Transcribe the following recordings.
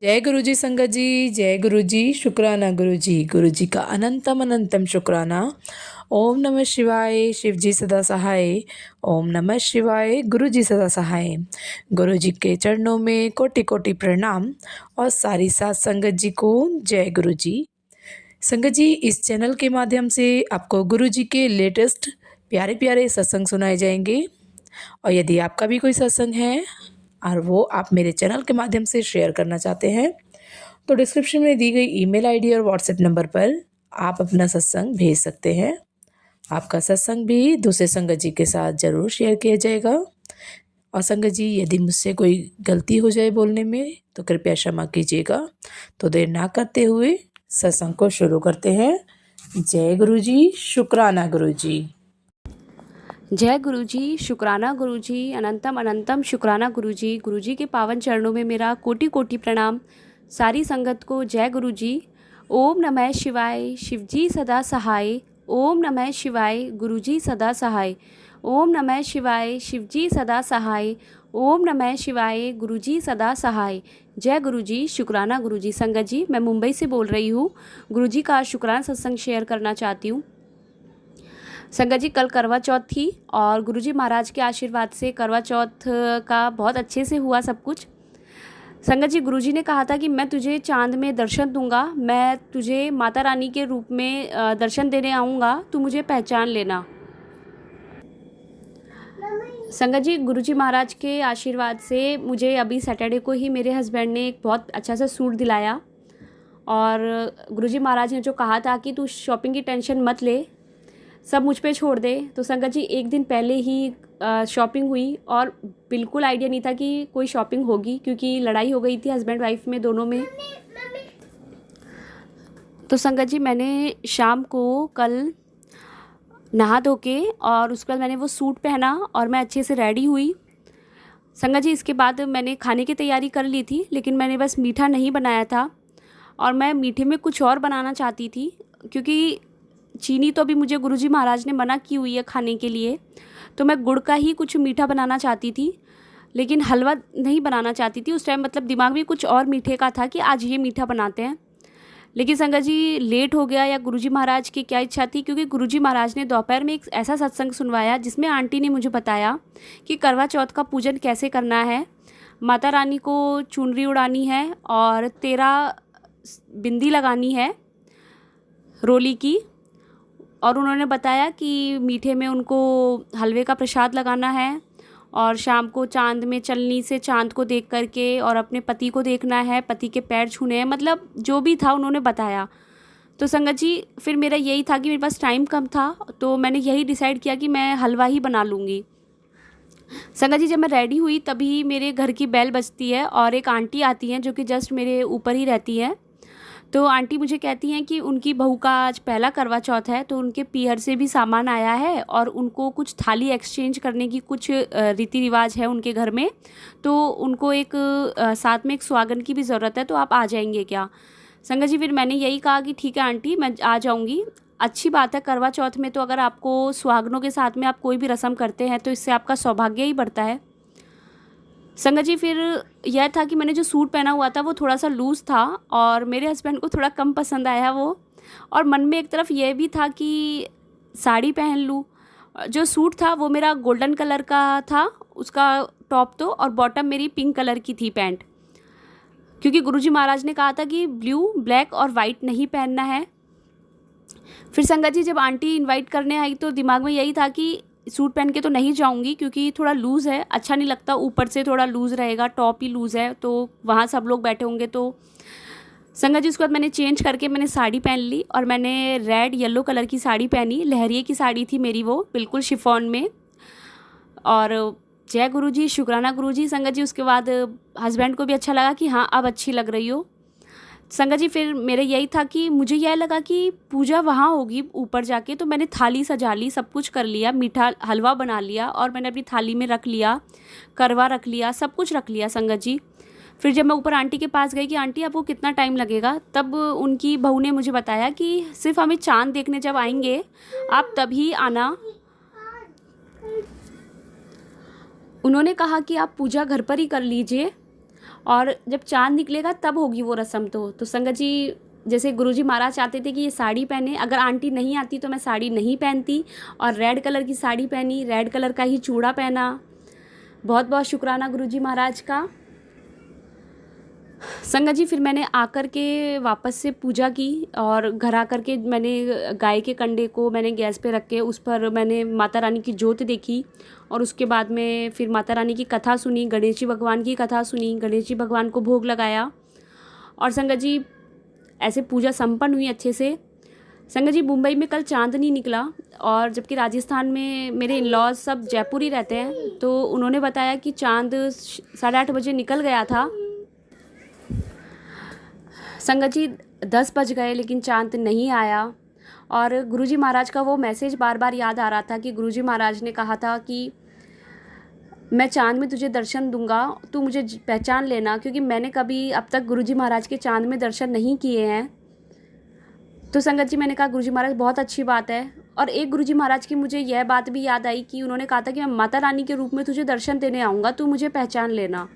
जय गुरु जी संगत जी। जय गुरु जी। शुक्राना गुरु जी। गुरु जी का अनंतम अनंतम शुक्राना। ओम नमः शिवाय। शिव जी सदा सहाय। ओम नमः शिवाय। गुरु जी सदा सहाय। गुरु जी के चरणों में कोटि कोटि प्रणाम और सारी साथ संगत जी को जय गुरु जी। संगत जी, इस चैनल के माध्यम से आपको गुरु जी के लेटेस्ट प्यारे प्यारे सत्संग सुनाए जाएंगे। और यदि आपका भी कोई सत्संग है और वो आप मेरे चैनल के माध्यम से शेयर करना चाहते हैं तो डिस्क्रिप्शन में दी गई ईमेल आईडी और व्हाट्सएप नंबर पर आप अपना सत्संग भेज सकते हैं। आपका सत्संग भी दूसरे संगत जी के साथ ज़रूर शेयर किया जाएगा। और संगत जी, यदि मुझसे कोई गलती हो जाए बोलने में तो कृपया क्षमा कीजिएगा। तो देर ना करते हुए सत्संग को शुरू करते हैं। जय गुरु जी। शुक्राना गुरु जी। जय गुरु जी। शुक्राना गुरु जी। अनंतम अनंतम शुक्राना गुरु जी। गुरु जी के पावन चरणों में मेरा कोटि कोटि प्रणाम। सारी संगत को जय गुरु जी। ओम नमः शिवाय। शिव जी सदा सहाय। ओम नमः शिवाय। गुरु जी सदा सहाय। ओम नमः शिवाय। शिव जी सदा सहाय। ओम नमः शिवाय। गुरु जी सदा सहाय। जय गुरु जी। शुक्राना गुरु जी। संगत जी, मैं मुंबई से बोल रही हूँ। गुरु जी का शुक्राना सत्संग शेयर करना चाहती हूँ। संगत जी, कल करवा चौथ थी और गुरुजी महाराज के आशीर्वाद से करवा चौथ का बहुत अच्छे से हुआ सब कुछ। संगत जी, गुरुजी ने कहा था कि मैं तुझे चांद में दर्शन दूंगा, मैं तुझे माता रानी के रूप में दर्शन देने आऊँगा, तू मुझे पहचान लेना। संगत जी, गुरुजी महाराज के आशीर्वाद से मुझे अभी सैटरडे को ही मेरे हस्बैंड ने एक बहुत अच्छा सा सूट दिलाया। और गुरुजी महाराज ने जो कहा था कि तू शॉपिंग की टेंशन मत ले, सब मुझ पे छोड़ दे। तो संगत जी, एक दिन पहले ही शॉपिंग हुई और बिल्कुल आइडिया नहीं था कि कोई शॉपिंग होगी, क्योंकि लड़ाई हो गई थी हस्बैंड वाइफ में दोनों में। तो संगत जी, मैंने शाम को कल नहा धो के और उसके बाद मैंने वो सूट पहना और मैं अच्छे से रेडी हुई। संगत जी, इसके बाद मैंने खाने की तैयारी कर ली थी, लेकिन मैंने बस मीठा नहीं बनाया था और मैं मीठे में कुछ और बनाना चाहती थी, क्योंकि चीनी तो अभी मुझे गुरुजी महाराज ने मना की हुई है खाने के लिए। तो मैं गुड़ का ही कुछ मीठा बनाना चाहती थी, लेकिन हलवा नहीं बनाना चाहती थी उस टाइम। मतलब दिमाग में कुछ और मीठे का था कि आज ये मीठा बनाते हैं। लेकिन संगत जी, लेट हो गया, या गुरुजी महाराज की क्या इच्छा थी, क्योंकि गुरुजी महाराज ने दोपहर में एक ऐसा सत्संग सुनवाया जिसमें आंटी ने मुझे बताया कि करवा चौथ का पूजन कैसे करना है। माता रानी को चुनरी उड़ानी है और 13 बिंदी लगानी है रोली की। और उन्होंने बताया कि मीठे में उनको हलवे का प्रसाद लगाना है और शाम को चांद में चलनी से चांद को देख करके और अपने पति को देखना है, पति के पैर छूने हैं, मतलब जो भी था उन्होंने बताया। तो संगत जी, फिर मेरा यही था कि मेरे पास टाइम कम था, तो मैंने यही डिसाइड किया कि मैं हलवा ही बना लूँगी। संगत जी, जब मैं रेडी हुई तभी मेरे घर की बेल बजती है और एक आंटी आती हैं जो कि जस्ट मेरे ऊपर ही रहती हैं। तो आंटी मुझे कहती हैं कि उनकी बहू का आज पहला करवा चौथ है, तो उनके पीहर से भी सामान आया है और उनको कुछ थाली एक्सचेंज करने की कुछ रीति रिवाज है उनके घर में। तो उनको एक साथ में एक सुहागन की भी ज़रूरत है, तो आप आ जाएंगे क्या? संगत जी, फिर मैंने यही कहा कि ठीक है आंटी, मैं आ जाऊँगी। अच्छी बात है, करवा चौथ में तो अगर आपको सुहागनों के साथ में आप कोई भी रस्म करते हैं तो इससे आपका सौभाग्य ही बढ़ता है। संगत जी, फिर यह था कि मैंने जो सूट पहना हुआ था वो थोड़ा सा लूज़ था और मेरे हस्बैंड को थोड़ा कम पसंद आया वो। और मन में एक तरफ यह भी था कि साड़ी पहन लूँ। जो सूट था वो मेरा गोल्डन कलर का था, उसका टॉप तो, और बॉटम मेरी पिंक कलर की थी पैंट, क्योंकि गुरुजी महाराज ने कहा था कि ब्लू, ब्लैक और वाइट नहीं पहनना है। फिर संगत जी, जब आंटी इनवाइट करने आई तो दिमाग में यही था कि सूट पहन के तो नहीं जाऊंगी, क्योंकि थोड़ा लूज़ है, अच्छा नहीं लगता, ऊपर से थोड़ा लूज़ रहेगा, टॉप ही लूज़ है, तो वहाँ सब लोग बैठे होंगे। तो संगत जी, उसके बाद मैंने चेंज करके मैंने साड़ी पहन ली और मैंने रेड येलो कलर की साड़ी पहनी। लहरिए की साड़ी थी मेरी वो, बिल्कुल शिफॉन में। और जय गुरु जी। शुक्राना गुरु जी। संगत जी, उसके बाद हस्बैंड को भी अच्छा लगा कि हाँ अब अच्छी लग रही हो। संगत जी, फिर मेरा यही था कि मुझे यह लगा कि पूजा वहाँ होगी ऊपर जाके, तो मैंने थाली सजा ली, सब कुछ कर लिया, मीठा हलवा बना लिया और मैंने अपनी थाली में रख लिया, करवा रख लिया, सब कुछ रख लिया। संगत जी, फिर जब मैं ऊपर आंटी के पास गई कि आंटी आपको कितना टाइम लगेगा, तब उनकी बहू ने मुझे बताया कि सिर्फ हमें चांद देखने जब आएंगे आप तभी आना। उन्होंने कहा कि आप पूजा घर पर ही कर लीजिए और जब चाँद निकलेगा तब होगी वो रस्म। तो संगत जी, जैसे गुरुजी महाराज चाहते थे कि ये साड़ी पहने, अगर आंटी नहीं आती तो मैं साड़ी नहीं पहनती, और रेड कलर की साड़ी पहनी, रेड कलर का ही चूड़ा पहना। बहुत बहुत शुक्राना गुरुजी महाराज का। संगत जी, फिर मैंने आकर के वापस से पूजा की, और घर आकर के मैंने गाय के कंडे को मैंने गैस पे रख के उस पर मैंने माता रानी की जोत देखी, और उसके बाद में फिर माता रानी की कथा सुनी, गणेश जी भगवान की कथा सुनी, गणेश जी भगवान को भोग लगाया। और संगत जी, ऐसे पूजा संपन्न हुई अच्छे से। संगत जी, मुंबई में कल चाँद नहीं निकला, और जबकि राजस्थान में मेरे इन लॉज सब जयपुर ही रहते हैं, तो उन्होंने बताया कि चाँद 8:30 बजे निकल गया था। संगत जी, 10 बज गए लेकिन चाँद नहीं आया। और गुरुजी महाराज का वो मैसेज बार बार याद आ रहा था कि गुरुजी महाराज ने कहा था कि मैं चाँद में तुझे दर्शन दूंगा, तू मुझे पहचान लेना, क्योंकि मैंने कभी अब तक गुरुजी महाराज के चाँद में दर्शन नहीं किए हैं। तो संगत जी, मैंने कहा गुरुजी महाराज बहुत अच्छी बात है। और एक गुरुजी महाराज की मुझे यह बात भी याद आई कि उन्होंने कहा था कि मैं माता रानी के रूप में तुझे दर्शन देने आऊँगा, तू मुझे पहचान लेना।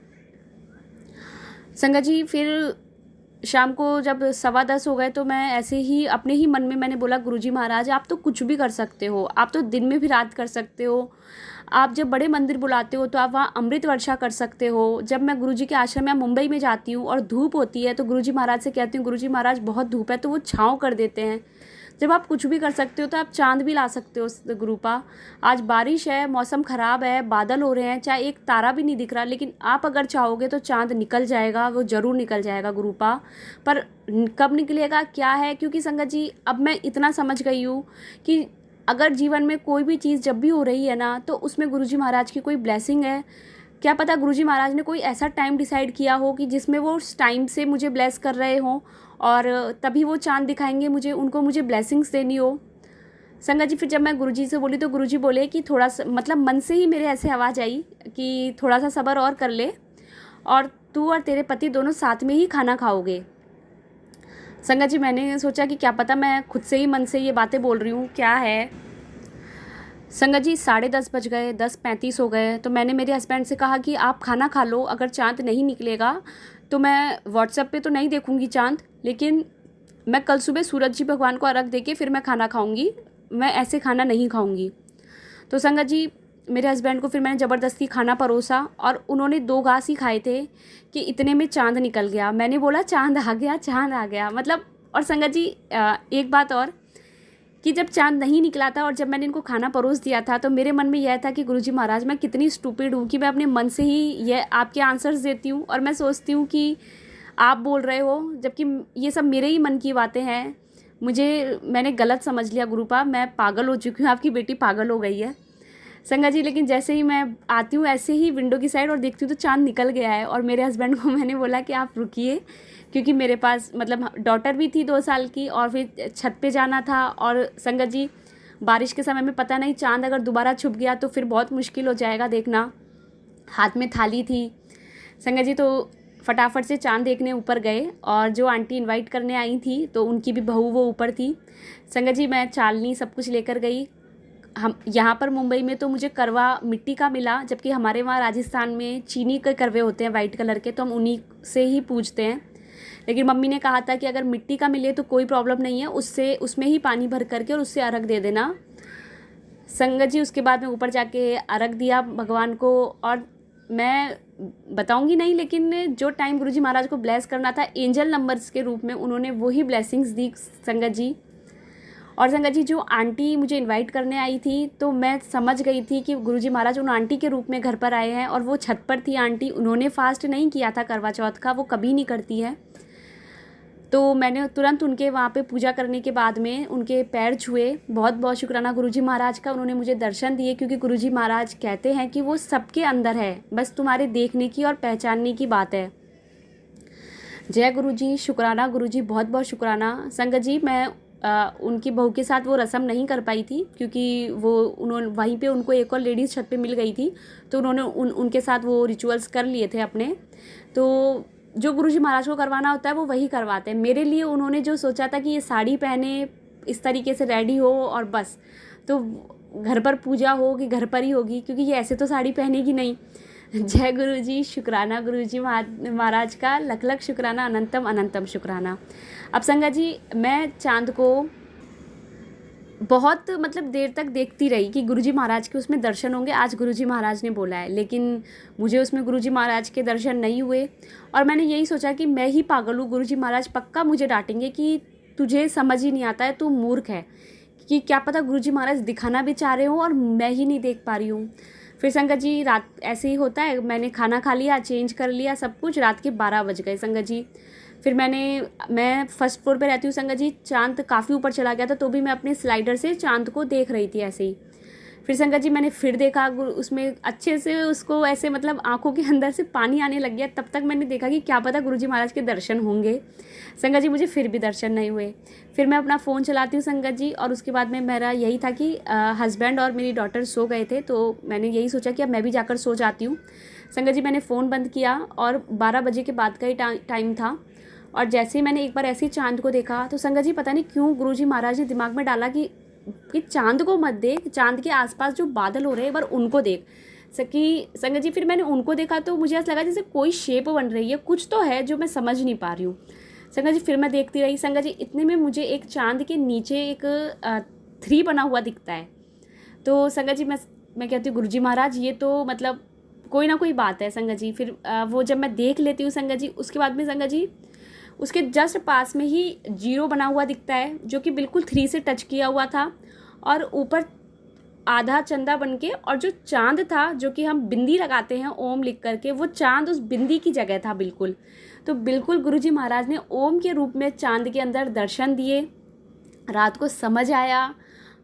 संगत जी, फिर शाम को जब 10:15 हो गए तो मैं ऐसे ही अपने ही मन में मैंने बोला, गुरुजी महाराज आप तो कुछ भी कर सकते हो, आप तो दिन में भी रात कर सकते हो, आप जब बड़े मंदिर बुलाते हो तो आप वहाँ अमृत वर्षा कर सकते हो। जब मैं गुरुजी के आश्रम में मुंबई में जाती हूँ और धूप होती है तो गुरुजी महाराज से कहती हूँ, गुरुजी महाराज बहुत धूप है, तो वो छाँव कर देते हैं। जब आप कुछ भी कर सकते हो तो आप चाँद भी ला सकते हो गुरुपा। आज बारिश है, मौसम ख़राब है, बादल हो रहे हैं, चाहे एक तारा भी नहीं दिख रहा, लेकिन आप अगर चाहोगे तो चाँद निकल जाएगा, वो ज़रूर निकल जाएगा गुरुपा। पर कब निकलेगा क्या है, क्योंकि संगत जी अब मैं इतना समझ गई हूँ कि अगर जीवन में कोई भी चीज़ जब भी हो रही है ना, तो उसमें गुरुजी महाराज की कोई ब्लेसिंग है। क्या पता गुरुजी महाराज ने कोई ऐसा टाइम डिसाइड किया हो कि जिसमें वो उस टाइम से मुझे ब्लेस कर रहे हों, और तभी वो चाँद दिखाएंगे मुझे, उनको मुझे ब्लेसिंग्स देनी हो। संगत जी, फिर जब मैं गुरुजी से बोली तो गुरुजी बोले कि थोड़ा सा, मतलब मन से ही मेरे ऐसे आवाज़ आई कि थोड़ा सा सब्र और कर ले, और तू और तेरे पति दोनों साथ में ही खाना खाओगे। संगत जी, मैंने सोचा कि क्या पता मैं खुद से ही मन से ये बातें बोल रही हूँ, क्या है। संगत जी, 10:30 बज गए, 10:35 हो गए, तो मैंने मेरे हस्बैंड से कहा कि आप खाना खा लो, अगर चाँद नहीं निकलेगा तो मैं व्हाट्सएप पे तो नहीं देखूँगी चाँद, लेकिन मैं कल सुबह सूरज जी भगवान को अर्घ दे के फिर मैं खाना खाऊँगी, मैं ऐसे खाना नहीं खाऊँगी। तो संगत जी, मेरे हस्बैंड को फिर मैंने ज़बरदस्ती खाना परोसा, और उन्होंने 2 घास ही खाए थे कि इतने में चाँद निकल गया। मैंने बोला चाँद आ गया, चाँद आ गया, मतलब। और संगत जी, एक बात और कि जब चाँद नहीं निकला था और जब मैंने इनको खाना परोस दिया था, तो मेरे मन में यह था कि गुरुजी महाराज मैं कितनी स्टूपिड हूँ कि मैं अपने मन से ही ये आपके आंसर्स देती हूँ, और मैं सोचती हूँ कि आप बोल रहे हो, जबकि ये सब मेरे ही मन की बातें हैं। मैंने गलत समझ लिया गुरुपा, मैं पागल हो चुकी हूँ, आपकी बेटी पागल हो गई है। संगत जी, लेकिन जैसे ही मैं आती हूँ ऐसे ही विंडो की साइड और देखती हूँ तो चाँद निकल गया है, और मेरे हस्बैंड को मैंने बोला कि आप रुकिए, क्योंकि मेरे पास मतलब डॉटर भी थी 2 साल की, और फिर छत पे जाना था। और संगत जी, बारिश के समय में पता नहीं चाँद अगर दोबारा छुप गया तो फिर बहुत मुश्किल हो जाएगा देखना। हाथ में थाली थी। संगत जी, तो फटाफट से चाँद देखने ऊपर गए, और जो आंटी इनवाइट करने आई थी तो उनकी भी बहू वो ऊपर थी। संगत जी, मैं चालनी सब कुछ लेकर गई। हम यहाँ पर मुंबई में तो मुझे करवा मिट्टी का मिला, जबकि हमारे वहाँ राजस्थान में चीनी के करवे होते हैं वाइट कलर के, तो हम उन्हीं से ही पूजते हैं। लेकिन मम्मी ने कहा था कि अगर मिट्टी का मिले तो कोई प्रॉब्लम नहीं है, उसमें ही पानी भर करके और उससे अर्घ दे देना। संगत जी, उसके बाद में ऊपर जाके अर्घ दिया भगवान को, और मैं बताऊंगी नहीं, लेकिन जो टाइम गुरुजी महाराज को ब्लेस करना था एंजल नंबर्स के रूप में, उन्होंने वही ब्लेसिंग्स दी संगत जी। और संगत जी, जो आंटी मुझे इनवाइट करने आई थी, तो मैं समझ गई थी कि गुरुजी महाराज उन आंटी के रूप में घर पर आए हैं, और वो छत पर थी आंटी, उन्होंने फास्ट नहीं किया था करवा चौथ का, वो कभी नहीं करती है। तो मैंने तुरंत उनके वहाँ पे पूजा करने के बाद में उनके पैर छुए। बहुत बहुत शुक्राना गुरुजी महाराज का, उन्होंने मुझे दर्शन दिए, क्योंकि गुरुजी महाराज कहते हैं कि वो सबके अंदर है, बस तुम्हारे देखने की और पहचानने की बात है। जय गुरुजी, शुक्राना गुरुजी, बहुत बहुत शुक्राना। संगत जी, मैं उनकी बहू के साथ वो रस्म नहीं कर पाई थी, क्योंकि उन्होंने वहीं पे उनको एक और लेडीज़ छत पे मिल गई थी, तो उन्होंने उनके साथ वो रिचुअल्स कर लिए थे अपने। तो जो गुरुजी महाराज को करवाना होता है वो वही करवाते हैं। मेरे लिए उन्होंने जो सोचा था कि ये साड़ी पहने, इस तरीके से रेडी हो और बस, तो घर पर पूजा हो कि घर पर ही होगी, क्योंकि ये ऐसे तो साड़ी पहनेगी नहीं। जय गुरु जी, शुक्राना गुरु जी महाराज का, लख लख शुक्राना, अनंतम अनंतम शुक्राना। अब संगत जी, मैं चाँद को बहुत मतलब देर तक देखती रही कि गुरुजी महाराज के उसमें दर्शन होंगे, आज गुरुजी महाराज ने बोला है, लेकिन मुझे उसमें गुरुजी महाराज के दर्शन नहीं हुए। और मैंने यही सोचा कि मैं ही पागल हूँ, गुरुजी महाराज पक्का मुझे डांटेंगे कि तुझे समझ ही नहीं आता है, तू मूर्ख है, कि क्या पता गुरुजी महाराज दिखाना भी चाह रहे हो और मैं ही नहीं देख पा रही हूँ। फिर संगत जी रात ऐसे ही होता है, मैंने खाना खा लिया, चेंज कर लिया सब कुछ, रात के 12 बज गए संगत जी। फिर मैं फर्स्ट फ्लोर पे रहती हूँ संगत जी, चाँद काफ़ी ऊपर चला गया था, तो भी मैं अपने स्लाइडर से चाँद को देख रही थी ऐसे ही। फिर संगत जी मैंने फिर देखा, उसमें अच्छे से उसको ऐसे मतलब आंखों के अंदर से पानी आने लग गया। तब तक मैंने देखा कि क्या पता गुरुजी महाराज के दर्शन होंगे। संगत जी मुझे फिर भी दर्शन नहीं हुए। फिर मैं अपना फ़ोन चलाती हूँ संगत जी, और उसके बाद में मेरा यही था कि हस्बैंड और मेरी डॉटर सो गए थे, तो मैंने यही सोचा कि अब मैं भी जाकर सो जाती हूँ। संगत जी मैंने फ़ोन बंद किया और 12 बजे के बाद का ही टाइम था, और जैसे ही मैंने एक बार ऐसे ही चाँद को देखा, तो संगत जी पता नहीं क्यों गुरुजी महाराज ने दिमाग में डाला कि चाँद को मत देख, चाँद के आसपास जो बादल हो रहे हैं एक बार उनको देख सकी। संगत जी फिर मैंने उनको देखा तो मुझे ऐसा लगा जैसे कोई शेप बन रही है, कुछ तो है जो मैं समझ नहीं पा रही हूँ। संगत जी फिर मैं देखती रही संगत जी, इतने में मुझे एक चाँद के नीचे एक 3 बना हुआ दिखता है। तो संगत जी मैं कहती हूँ गुरुजी महाराज ये तो मतलब कोई ना कोई बात है संगत जी। फिर वो जब मैं देख लेती हूँ संगत जी, उसके बाद में संगत जी उसके जस्ट पास में ही 0 बना हुआ दिखता है, जो कि बिल्कुल 3 से टच किया हुआ था, और ऊपर आधा चंदा बनके, और जो चाँद था जो कि हम बिंदी लगाते हैं ओम लिख करके, वो चाँद उस बिंदी की जगह था बिल्कुल। तो बिल्कुल गुरुजी महाराज ने ओम के रूप में चाँद के अंदर दर्शन दिए। रात को समझ आया।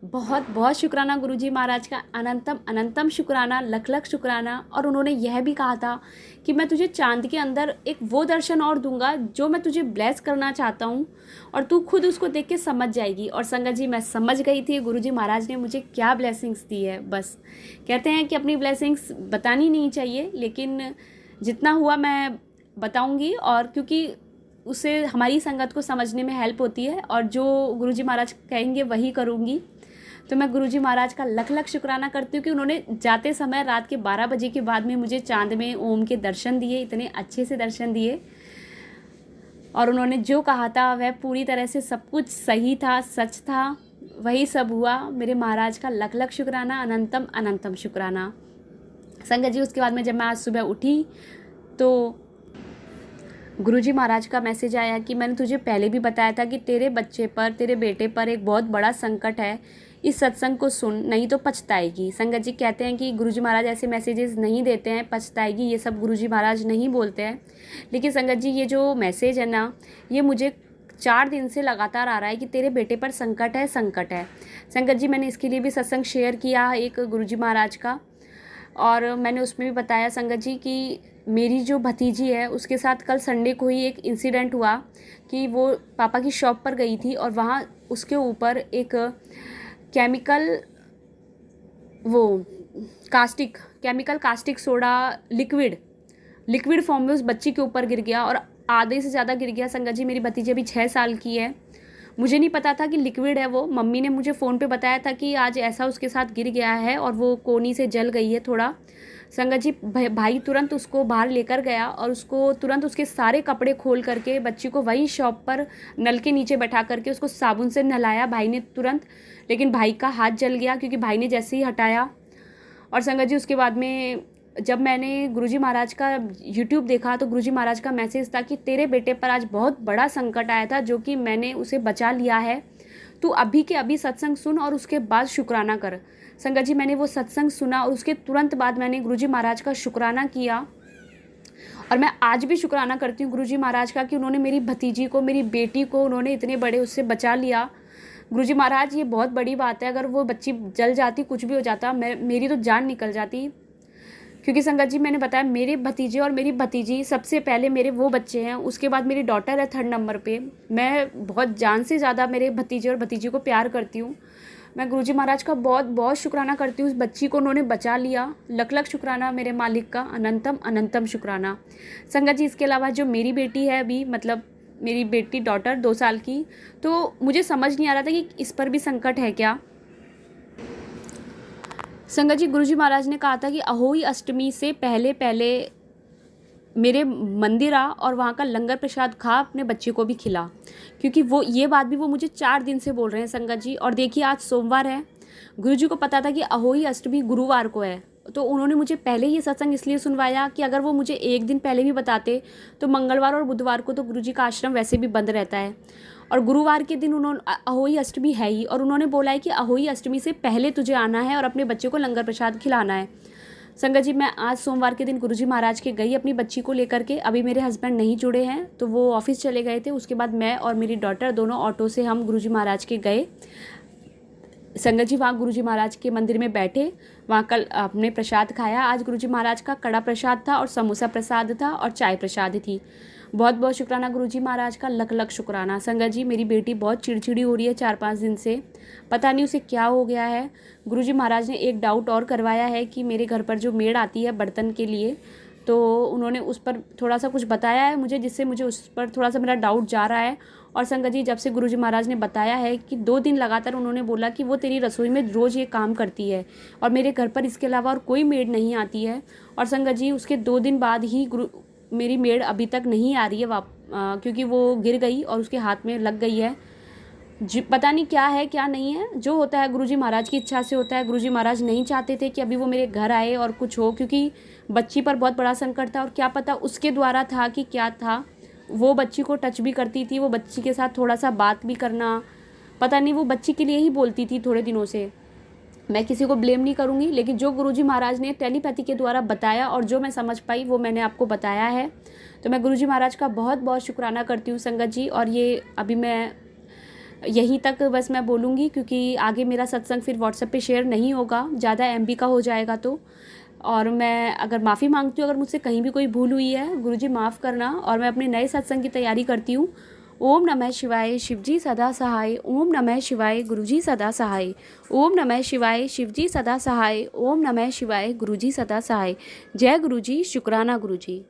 बहुत बहुत शुक्राना गुरुजी महाराज का, अनंतम अनंतम शुक्राना, लख लख शुक्राना। और उन्होंने यह भी कहा था कि मैं तुझे चाँद के अंदर एक वो दर्शन और दूंगा जो मैं तुझे ब्लेस करना चाहता हूँ, और तू खुद उसको देख के समझ जाएगी। और संगत जी मैं समझ गई थी गुरुजी महाराज ने मुझे क्या ब्लेसिंग्स दी है। बस कहते हैं कि अपनी ब्लेसिंग्स बतानी नहीं चाहिए, लेकिन जितना हुआ मैं बताऊँगी, और क्योंकि उससे हमारी संगत को समझने में हेल्प होती है, और जो गुरुजी महाराज कहेंगे वही करूँगी। तो मैं गुरुजी महाराज का लख लख शुक्राना करती हूँ कि उन्होंने जाते समय रात के 12 बजे के बाद में मुझे चाँद में ओम के दर्शन दिए, इतने अच्छे से दर्शन दिए, और उन्होंने जो कहा था वह पूरी तरह से सब कुछ सही था, सच था, वही सब हुआ। मेरे महाराज का लख लख शुक्राना, अनंतम अनंतम शुक्राना। संगत जी उसके बाद में जब मैं आज सुबह उठी तो गुरुजी महाराज का मैसेज आया कि मैंने तुझे पहले भी बताया था कि तेरे बच्चे पर, तेरे बेटे पर एक बहुत बड़ा संकट है, इस सत्संग को सुन, नहीं तो पछताएगी। संगत जी कहते हैं कि गुरुजी महाराज ऐसे मैसेजेस नहीं देते हैं, पछताएगी ये सब गुरुजी महाराज नहीं बोलते हैं। लेकिन संगत जी ये जो मैसेज है ना, ये मुझे 4 दिन से लगातार आ रहा है कि तेरे बेटे पर संकट है, संकट है। संगत जी मैंने इसके लिए भी सत्संग शेयर किया एक गुरुजी महाराज का, और मैंने उसमें भी बताया संगत जी कि मेरी जो भतीजी है उसके साथ कल संडे को ही एक इंसिडेंट हुआ कि वो पापा की शॉप पर गई थी, और वहाँ उसके ऊपर एक chemical caustic soda liquid form में उस बच्ची के ऊपर गिर गया, और आधे से ज़्यादा गिर गया। संगत जी मेरी भतीजी अभी 6 साल की है, मुझे नहीं पता था कि लिक्विड है वो। मम्मी ने मुझे फ़ोन पे बताया था कि आज ऐसा उसके साथ गिर गया है और वो कोनी से जल गई है थोड़ा। संगत जी भाई तुरंत उसको बाहर लेकर गया, और उसको तुरंत उसके सारे कपड़े खोल करके बच्ची को वहीं शॉप पर नल के नीचे बैठा करके उसको साबुन से नहलाया भाई ने तुरंत। लेकिन भाई का हाथ जल गया क्योंकि भाई ने जैसे ही हटाया। और संगत जी उसके बाद में जब मैंने गुरुजी महाराज का यूट्यूब देखा तो गुरुजी महाराज का मैसेज था कि तेरे बेटे पर आज बहुत बड़ा संकट आया था, जो कि मैंने उसे बचा लिया है, तू अभी के अभी सत्संग सुन और उसके बाद शुक्राना कर। संगत जी मैंने वो सत्संग सुना, और उसके तुरंत बाद मैंने गुरुजी महाराज का शुक्राना किया, और मैं आज भी शुक्राना करती हूँ गुरुजी महाराज का कि उन्होंने मेरी भतीजी को, मेरी बेटी को उन्होंने इतने बड़े उससे बचा लिया। गुरुजी महाराज ये बहुत बड़ी बात है, अगर वो बच्ची जल जाती, कुछ भी हो जाता, मेरी तो जान निकल जाती। क्योंकि संगत जी मैंने बताया मेरे भतीजे और मेरी भतीजी सबसे पहले मेरे वो बच्चे हैं, उसके बाद मेरी डॉटर है 3rd नंबर पे। मैं बहुत जान से ज़्यादा मेरे भतीजे और भतीजी को प्यार करती हूँ। मैं गुरुजी महाराज का बहुत बहुत शुक्राना करती हूँ, उस बच्ची को उन्होंने बचा लिया। लख लख शुक्राना मेरे मालिक का, अनंतम अनंतम शुक्राना। संगत जी इसके अलावा जो मेरी बेटी है अभी, मतलब मेरी बेटी डॉटर 2 साल की, तो मुझे समझ नहीं आ रहा था कि इस पर भी संकट है क्या। संगत जी, गुरुजी महाराज ने कहा था कि अहोई अष्टमी से पहले पहले मेरे मंदिर आ और वहाँ का लंगर प्रसाद खा, अपने बच्चे को भी खिला, क्योंकि वो ये बात भी वो मुझे 4 दिन से बोल रहे हैं संगत जी। और देखिए आज सोमवार है, गुरुजी को पता था कि अहोई अष्टमी गुरुवार को है, तो उन्होंने मुझे पहले ही सत्संग इसलिए सुनवाया कि अगर वो मुझे एक दिन पहले भी बताते तो मंगलवार और बुधवार को तो गुरुजी का आश्रम वैसे भी बंद रहता है, और गुरुवार के दिन उन्होंने अहोई अष्टमी है ही, और उन्होंने बोला है कि अहोई अष्टमी से पहले तुझे आना है और अपने बच्चे को लंगर प्रसाद खिलाना है। संगत जी, मैं आज सोमवार के दिन गुरुजी महाराज के गई अपनी बच्ची को लेकर के। अभी मेरे हस्बैंड नहीं जुड़े हैं, तो वो ऑफिस चले गए थे। उसके बाद मैं और मेरी डॉटर दोनों ऑटो से हम गुरुजी महाराज के गए। संगत जी, वहाँ गुरुजी महाराज के मंदिर में बैठे, वहाँ कल हमने प्रसाद खाया। आज गुरुजी महाराज का कड़ा प्रसाद था और समोसा प्रसाद था और चाय प्रसाद थी। बहुत बहुत शुक्राना गुरुजी महाराज का, लख लख शुक्राना। संगत जी, मेरी बेटी बहुत चिड़चिड़ी हो रही है 4-5 दिन से, पता नहीं उसे क्या हो गया है। गुरुजी महाराज ने एक डाउट और करवाया है कि मेरे घर पर जो मेड आती है बर्तन के लिए, तो उन्होंने उस पर थोड़ा सा कुछ बताया है मुझे, जिससे मुझे उस पर थोड़ा सा मेरा डाउट जा रहा है। और संगत जी, जब से गुरुजी महाराज ने बताया है कि 2 दिन लगातार उन्होंने बोला कि वो तेरी रसोई में रोज़ ये काम करती है और मेरे घर पर इसके अलावा और कोई मेड नहीं आती है। और संगत जी, उसके 2 दिन बाद ही मेरी मेड अभी तक नहीं आ रही है क्योंकि वो गिर गई और उसके हाथ में लग गई है। पता नहीं क्या है क्या नहीं है, जो होता है गुरुजी महाराज की इच्छा से होता है। गुरुजी महाराज नहीं चाहते थे कि अभी वो मेरे घर आए और कुछ हो, क्योंकि बच्ची पर बहुत बड़ा संकट था, और क्या पता उसके द्वारा था कि क्या था। वो बच्ची को टच भी करती थी, वो बच्ची के साथ थोड़ा सा बात भी करना, पता नहीं वो बच्ची के लिए ही बोलती थी थोड़े दिनों से। मैं किसी को ब्लेम नहीं करूँगी, लेकिन जो गुरुजी महाराज ने टेलीपैथी के द्वारा बताया और जो मैं समझ पाई वो मैंने आपको बताया है। तो मैं गुरुजी महाराज का बहुत बहुत शुक्राना करती हूँ संगत जी। और ये अभी मैं यहीं तक बस मैं बोलूँगी, क्योंकि आगे मेरा सत्संग फिर व्हाट्सएप पे शेयर नहीं होगा, ज़्यादा MB का हो जाएगा तो। और मैं अगर माफ़ी मांगती हूँ अगर मुझसे कहीं भी कोई भूल हुई है, गुरुजी माफ़ करना। और मैं अपने नए सत्संग की तैयारी करती हूँ। ओम नमः शिवाय, शिवजी सदा सहाय। ओम नमः शिवाय, गुरुजी सदा सहाय। ओम नमः शिवाय, शिवजी सदा सहाय। ओम नमः शिवाय, गुरुजी सदा सहाय। जय गुरुजी, शुक्राना गुरुजी।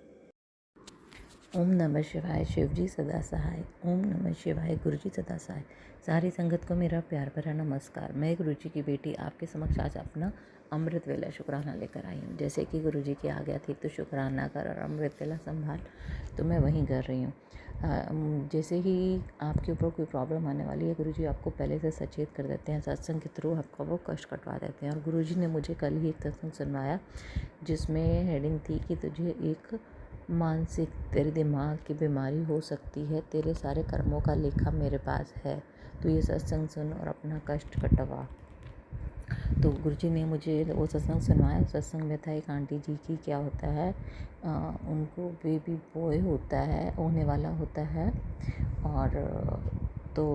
ओम नमः शिवाय, शिवजी सदा सहाय। ओम नमः शिवाय, गुरुजी सदा सहाय। सारी संगत को मेरा प्यार भरा नमस्कार। मैं गुरुजी की बेटी आपके समक्ष आज अपना अमृत वेला शुक्राना लेकर आई हूँ। जैसे कि गुरुजी की आज्ञा थी तो शुक्राना कर और अमृत वेला संभाल, तो मैं वहीं कर रही हूँ। जैसे ही आपके ऊपर कोई प्रॉब्लम आने वाली है, गुरुजी आपको पहले से सचेत कर देते हैं, सत्संग के थ्रू आपका वो कष्ट कटवा देते हैं। और गुरुजी ने मुझे कल ही एक सत्संग सुनवाया जिसमें हेडिंग थी कि तुझे एक मानसिक, तेरे दिमाग की बीमारी हो सकती है, तेरे सारे कर्मों का लेखा मेरे पास है, तो ये सत्संग सुन और अपना कष्ट कटवा। तो गुरुजी ने मुझे वो सत्संग सुनवाया। सत्संग में था एक आंटी जी की, क्या होता है उनको बेबी बॉय होता है, होने वाला होता है, और तो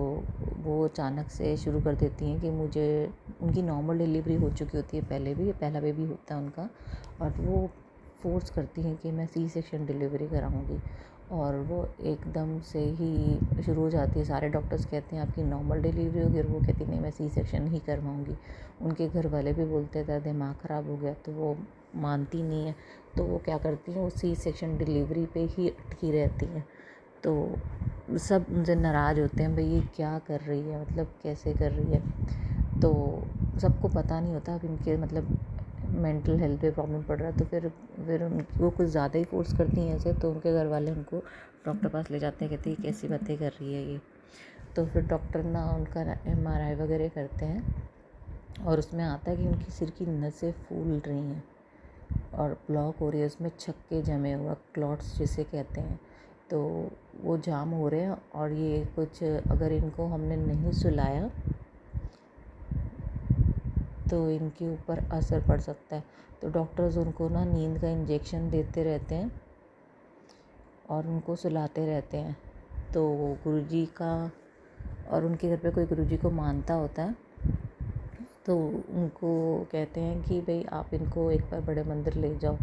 वो अचानक से शुरू कर देती हैं कि मुझे, उनकी नॉर्मल डिलीवरी हो चुकी होती है पहले भी, पहला बेबी होता है उनका, और वो फोर्स करती हैं कि मैं C-सेक्शन डिलीवरी कराऊंगी। और वो एकदम से ही शुरू हो जाती है। सारे डॉक्टर्स कहते हैं आपकी नॉर्मल डिलीवरी होगी, और वो कहती नहीं मैं C-सेक्शन ही करवाऊंगी। उनके घर वाले भी बोलते थे दिमाग ख़राब हो गया, तो वो मानती नहीं है। तो वो क्या करती हैं, वो C-सेक्शन डिलीवरी पे ही अटकी रहती हैं। तो सब उनसे नाराज़ होते हैं, भाई ये क्या कर रही है, मतलब कैसे कर रही है। तो सबको पता नहीं होता अब इनके मतलब मेंटल हेल्थ पे प्रॉब्लम पड़ रहा है। तो फिर वो कुछ ज़्यादा ही फोर्स करती हैं ऐसे, तो उनके घर वाले उनको डॉक्टर पास ले जाते हैं, कहते हैं कैसी बातें कर रही है ये। तो फिर डॉक्टर ना उनका MRI वगैरह करते हैं और उसमें आता है कि उनकी सिर की नसें फूल रही हैं और ब्लॉक हो रही है, उसमें छक्के जमे हुआ, क्लॉट्स जिसे कहते हैं, तो वो जाम हो रहे हैं। और ये कुछ अगर इनको हमने नहीं सुलाया तो इनके ऊपर असर पड़ सकता है। तो डॉक्टर्स उनको ना नींद का इंजेक्शन देते रहते हैं और उनको सुलाते रहते हैं। तो गुरुजी का, और उनके घर पे कोई गुरुजी को मानता होता है, तो उनको कहते हैं कि भाई आप इनको एक बार बड़े मंदिर ले जाओ।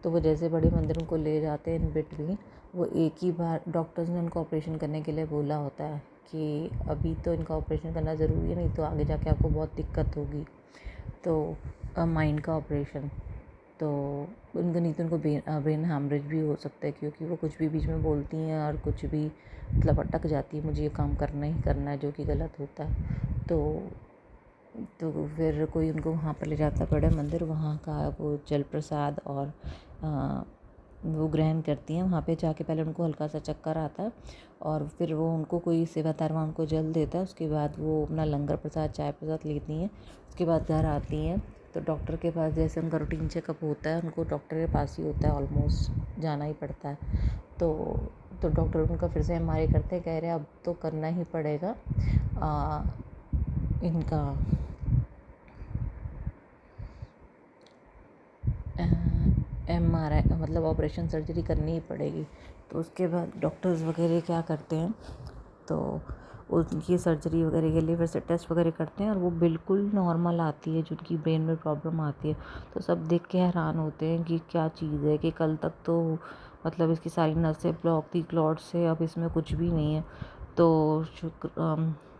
तो वो जैसे बड़े मंदिर उनको ले जाते हैं, इन बिटवीन वो एक ही बार डॉक्टर्स ने उनको ऑपरेशन करने के लिए बोला होता है कि अभी तो इनका ऑपरेशन करना ज़रूरी है, नहीं तो आगे जाके आपको बहुत दिक्कत होगी। तो माइंड का ऑपरेशन, तो उनको नहीं तो उनको ब्रेन हैमरेज भी हो सकता है, क्योंकि वो कुछ भी बीच में बोलती हैं और कुछ भी मतलब अटक जाती है, मुझे ये काम करना ही करना है, जो कि गलत होता है। तो तो फिर कोई उनको वहाँ पर ले जाता बड़ा मंदिर, वहाँ का वो जल प्रसाद और वो ग्रहण करती हैं। वहाँ पे जाके पहले उनको हल्का सा चक्कर आता है और फिर वो उनको कोई सेवादार वहाँ उनको जल देता है। उसके बाद वो अपना लंगर प्रसाद चाय प्रसाद लेती हैं। उसके बाद घर आती हैं तो डॉक्टर के पास, जैसे उनका रूटीन चेकअप होता है, उनको डॉक्टर के पास ही होता है, ऑलमोस्ट जाना ही पड़ता है। तो डॉक्टर उनका फिर से एमआरआई करते हैं, कह रहे हैं अब तो करना ही पड़ेगा इनका एमआरआई, मतलब ऑपरेशन सर्जरी करनी ही पड़ेगी। तो उसके बाद डॉक्टर्स वगैरह क्या करते हैं, तो उनकी सर्जरी वगैरह के लिए फिर से टेस्ट वगैरह करते हैं और वो बिल्कुल नॉर्मल आती है, जो उनकी ब्रेन में प्रॉब्लम आती है। तो सब देख के हैरान होते हैं कि क्या चीज़ है, कि कल तक तो मतलब इसकी सारी नसें ब्लॉक थी क्लॉट से, अब इसमें कुछ भी नहीं है। तो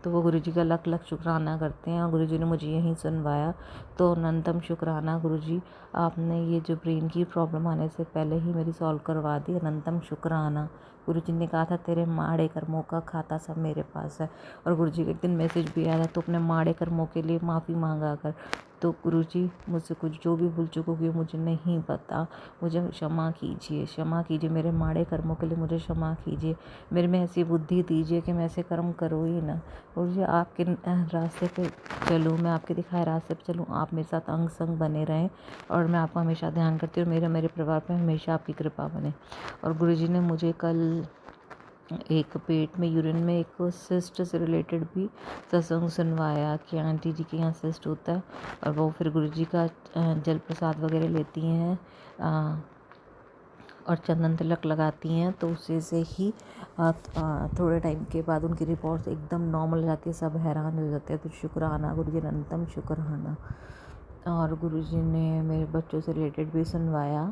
तो वो गुरुजी का लख लख शुक्राना करते हैं और गुरुजी ने मुझे यहीं सुनवाया। तो अनंतम शुक्राना गुरुजी, आपने ये जो ब्रेन की प्रॉब्लम आने से पहले ही मेरी सॉल्व करवा दी, अनंतम शुक्राना। गुरुजी ने कहा था तेरे माड़े कर्मों का खाता सब मेरे पास है। और गुरुजी का एक दिन मैसेज भी आया था, तो अपने माड़े कर्मों के लिए माफ़ी मांगा कर। तो गुरुजी मुझसे कुछ जो भी भूल चुकोगे मुझे नहीं पता, मुझे क्षमा कीजिए, क्षमा कीजिए, मेरे माड़े कर्मों के लिए मुझे क्षमा कीजिए। मेरे में ऐसी बुद्धि दीजिए कि मैं ऐसे कर्म करूँ ही ना। गुरुजी आपके रास्ते पे चलूँ, मैं आपके दिखाए रास्ते पे चलूँ, आप मेरे साथ अंग संग बने रहें और मैं आपका हमेशा ध्यान करती हूँ, मेरे परिवार पे हमेशा आपकी कृपा बने। और गुरुजी ने मुझे कल एक पेट में यूरिन में एक सिस्ट से रिलेटेड भी सत्संग सुनवाया कि आंटी जी के यहाँ सिस्ट होता है और वो फिर गुरुजी का जल प्रसाद वगैरह लेती हैं और चंदन तिलक लगाती हैं। तो उसी से ही थोड़े टाइम के बाद उनकी रिपोर्ट्स एकदम नॉर्मल हो जाती है, सब हैरान हो जाते हैं। तो शुक्राना गुरुजी, अनंतम शुक्राना। और गुरुजी ने मेरे बच्चों से रिलेटेड भी सुनवाया